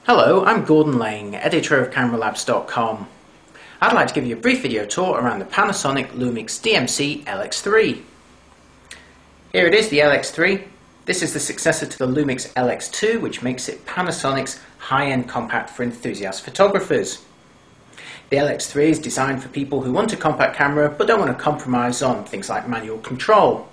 Hello, I'm Gordon Lang, editor of CameraLabs.com. I'd like to give you a brief video tour around the Panasonic Lumix DMC LX3. Here it is, the LX3. This is the successor to the Lumix LX2, which makes it Panasonic's high-end compact for enthusiast photographers. The LX3 is designed for people who want a compact camera but don't want to compromise on things like manual control.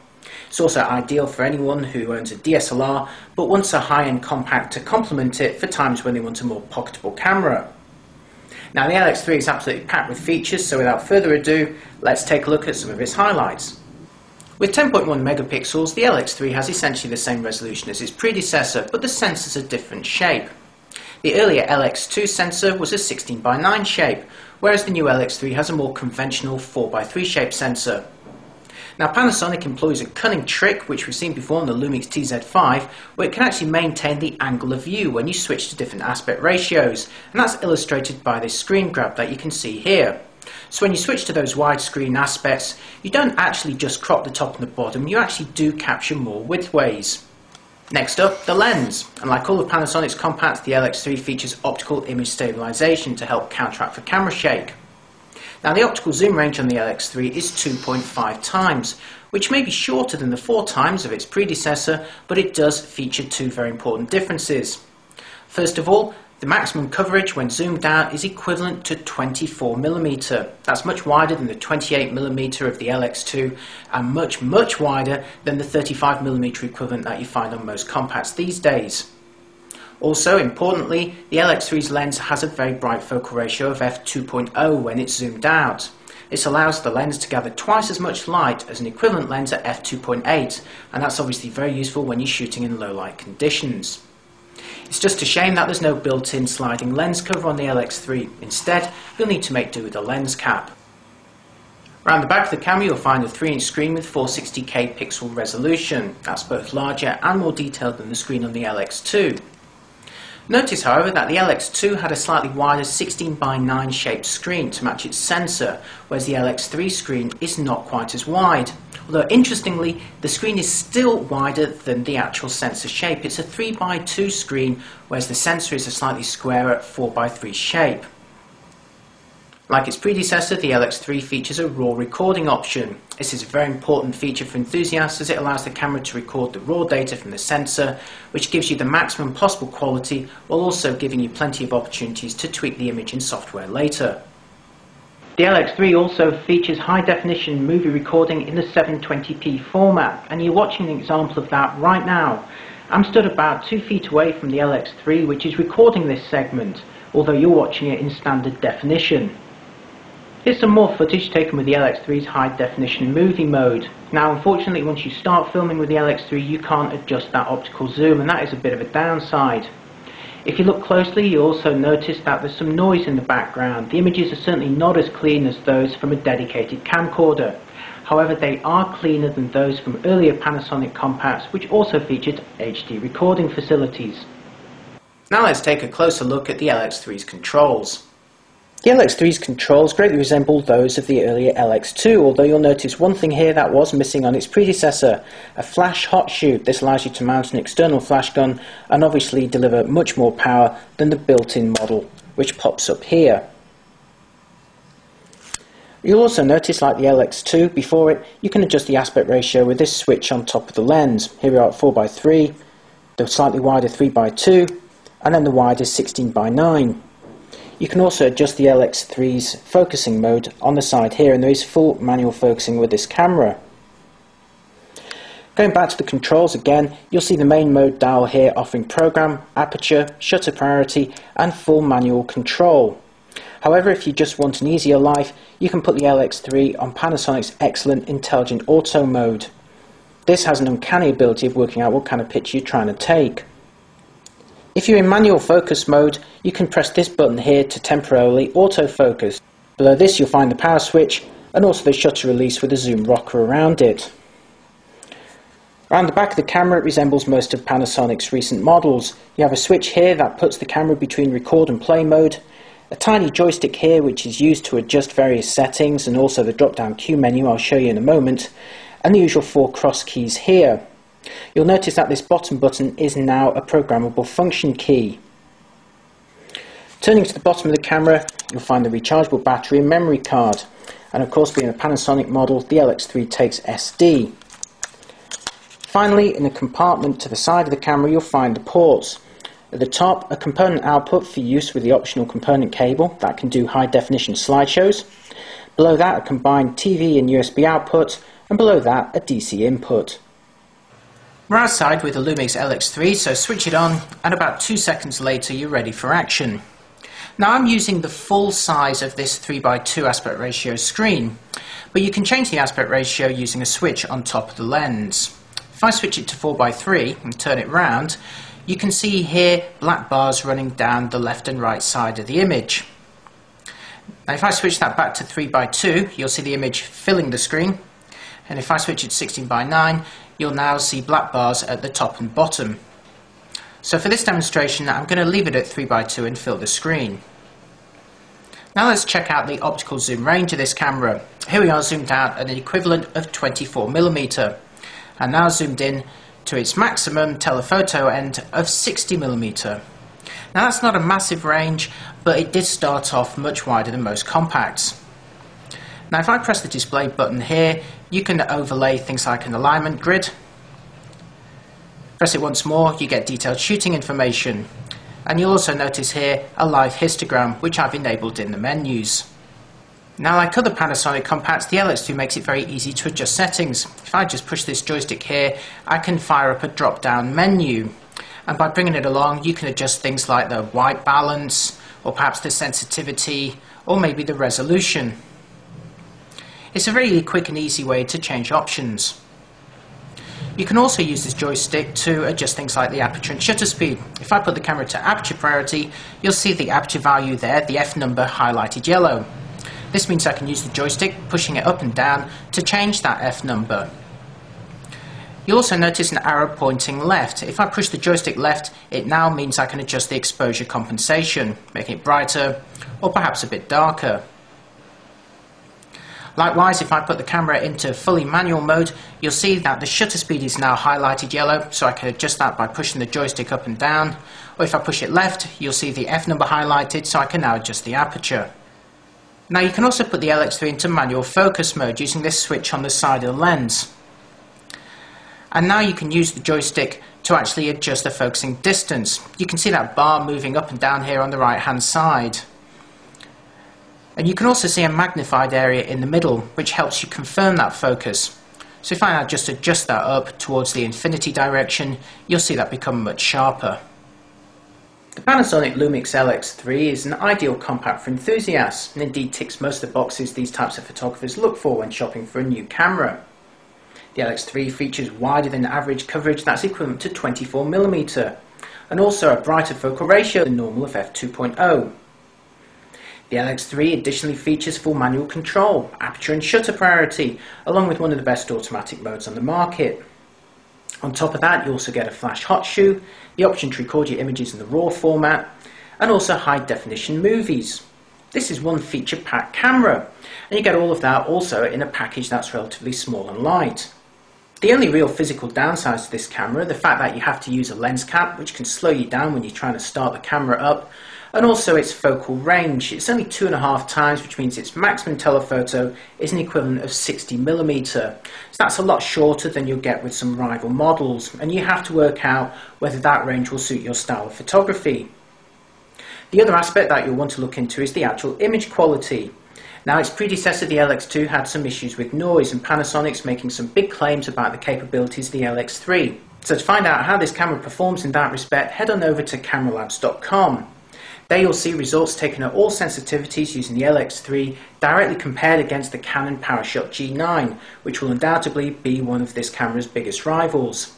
It's also ideal for anyone who owns a DSLR but wants a high-end compact to complement it for times when they want a more pocketable camera. Now the LX3 is absolutely packed with features, so without further ado, let's take a look at some of its highlights. With 10.1 megapixels, the LX3 has essentially the same resolution as its predecessor, but the sensors are different shape. The earlier LX2 sensor was a 16:9 shape, whereas the new LX3 has a more conventional 4:3 shape sensor. Now Panasonic employs a cunning trick which we've seen before on the Lumix TZ5, where it can actually maintain the angle of view when you switch to different aspect ratios, and that's illustrated by this screen grab that you can see here. So when you switch to those widescreen aspects, you don't actually just crop the top and the bottom, you actually do capture more widthways. Next up, the lens. And like all of Panasonic's compacts, the LX3 features optical image stabilization to help counteract the camera shake. Now the optical zoom range on the LX3 is 2.5 times, which may be shorter than the 4 times of its predecessor, but it does feature two very important differences. First of all, the maximum coverage when zoomed out is equivalent to 24mm. That's much wider than the 28mm of the LX2 and much wider than the 35mm equivalent that you find on most compacts these days. Also, importantly, the LX3's lens has a very bright focal ratio of f2.0 when it's zoomed out. This allows the lens to gather twice as much light as an equivalent lens at f2.8, and that's obviously very useful when you're shooting in low light conditions. It's just a shame that there's no built-in sliding lens cover on the LX3. Instead, you'll need to make do with a lens cap. Around the back of the camera you'll find a 3-inch screen with 460k pixel resolution. That's both larger and more detailed than the screen on the LX2. Notice, however, that the LX2 had a slightly wider 16:9 shaped screen to match its sensor, whereas the LX3 screen is not quite as wide. Although interestingly, the screen is still wider than the actual sensor shape. It's a 3:2 screen, whereas the sensor is a slightly squarer 4:3 shape. Like its predecessor, the LX3 features a RAW recording option. This is a very important feature for enthusiasts as it allows the camera to record the raw data from the sensor, which gives you the maximum possible quality while also giving you plenty of opportunities to tweak the image in software later. The LX3 also features high-definition movie recording in the 720p format, and you're watching an example of that right now. I'm stood about 2 feet away from the LX3, which is recording this segment, although you're watching it in standard definition. Here's some more footage taken with the LX3's high-definition movie mode. Now unfortunately, once you start filming with the LX3 you can't adjust that optical zoom, and that is a bit of a downside. If you look closely you'll also notice that there's some noise in the background. The images are certainly not as clean as those from a dedicated camcorder. However, they are cleaner than those from earlier Panasonic compacts, which also featured HD recording facilities. Now let's take a closer look at the LX3's controls. The LX3's controls greatly resemble those of the earlier LX2, although you'll notice one thing here that was missing on its predecessor, a flash hot shoot. This allows you to mount an external flash gun and obviously deliver much more power than the built-in model, which pops up here. You'll also notice, like the LX2 before it, you can adjust the aspect ratio with this switch on top of the lens. Here we are at 4:3, the slightly wider 3:2, and then the wider 16:9. You can also adjust the LX3's focusing mode on the side here, and there is full manual focusing with this camera. Going back to the controls again, you'll see the main mode dial here offering program, aperture, shutter priority and full manual control. However, if you just want an easier life, you can put the LX3 on Panasonic's excellent intelligent auto mode. This has an uncanny ability of working out what kind of picture you're trying to take. If you're in manual focus mode, you can press this button here to temporarily autofocus. Below this you'll find the power switch and also the shutter release with a zoom rocker around it. Around the back of the camera it resembles most of Panasonic's recent models. You have a switch here that puts the camera between record and play mode, a tiny joystick here which is used to adjust various settings, and also the drop down Q menu I'll show you in a moment, and the usual 4 cross keys here. You'll notice that this bottom button is now a programmable function key. Turning to the bottom of the camera, you'll find the rechargeable battery and memory card. And of course, being a Panasonic model, the LX3 takes SD. Finally, in the compartment to the side of the camera, you'll find the ports. At the top, a component output for use with the optional component cable that can do high definition slideshows. Below that, a combined TV and USB output, and below that, a DC input. We're outside with the Lumix LX3, so switch it on, and about 2 seconds later you're ready for action. Now I'm using the full size of this 3:2 aspect ratio screen, but you can change the aspect ratio using a switch on top of the lens. If I switch it to 4:3 and turn it round, you can see here black bars running down the left and right side of the image. Now if I switch that back to 3:2, you'll see the image filling the screen, and if I switch it to 16:9, you'll now see black bars at the top and bottom. So for this demonstration, I'm going to leave it at 3:2 and fill the screen. Now let's check out the optical zoom range of this camera. Here we are zoomed out at an equivalent of 24mm, and now zoomed in to its maximum telephoto end of 60mm. Now that's not a massive range, but it did start off much wider than most compacts. Now if I press the display button here, you can overlay things like an alignment grid. Press it once more, you get detailed shooting information. And you'll also notice here a live histogram, which I've enabled in the menus. Now like other Panasonic compacts, the LX2 makes it very easy to adjust settings. If I just push this joystick here, I can fire up a drop-down menu. And by bringing it along, you can adjust things like the white balance, or perhaps the sensitivity, or maybe the resolution. It's a really quick and easy way to change options. You can also use this joystick to adjust things like the aperture and shutter speed. If I put the camera to aperture priority, you'll see the aperture value there, the F number highlighted yellow. This means I can use the joystick, pushing it up and down to change that F number. You'll also notice an arrow pointing left. If I push the joystick left, it now means I can adjust the exposure compensation, making it brighter or perhaps a bit darker. Likewise, if I put the camera into fully manual mode, you'll see that the shutter speed is now highlighted yellow, so I can adjust that by pushing the joystick up and down. Or if I push it left, you'll see the F number highlighted, so I can now adjust the aperture. Now you can also put the LX3 into manual focus mode using this switch on the side of the lens. And now you can use the joystick to actually adjust the focusing distance. You can see that bar moving up and down here on the right hand side. And you can also see a magnified area in the middle, which helps you confirm that focus. So if I now just adjust that up towards the infinity direction, you'll see that become much sharper. The Panasonic Lumix LX3 is an ideal compact for enthusiasts, and indeed ticks most of the boxes these types of photographers look for when shopping for a new camera. The LX3 features wider than average coverage that's equivalent to 24mm, and also a brighter focal ratio than normal of f2.0. The LX3 additionally features full manual control, aperture and shutter priority, along with one of the best automatic modes on the market. On top of that, you also get a flash hot shoe, the option to record your images in the RAW format, and also high definition movies. This is one feature-packed camera, and you get all of that also in a package that's relatively small and light. The only real physical downsides to this camera are the fact that you have to use a lens cap, which can slow you down when you're trying to start the camera up, and also its focal range. It's only 2.5 times, which means its maximum telephoto is an equivalent of 60mm. So that's a lot shorter than you'll get with some rival models, and you have to work out whether that range will suit your style of photography. The other aspect that you'll want to look into is the actual image quality. Now, its predecessor, the LX2, had some issues with noise, and Panasonic's making some big claims about the capabilities of the LX3. So to find out how this camera performs in that respect, head on over to cameralabs.com. There you'll see results taken at all sensitivities using the LX3 directly compared against the Canon PowerShot G9, which will undoubtedly be one of this camera's biggest rivals.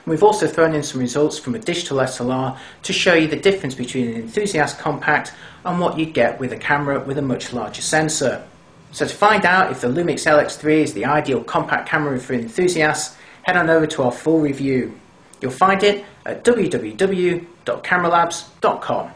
And we've also thrown in some results from a digital SLR to show you the difference between an enthusiast compact and what you'd get with a camera with a much larger sensor. So to find out if the Lumix LX3 is the ideal compact camera for enthusiasts, head on over to our full review. You'll find it at www.cameralabs.com.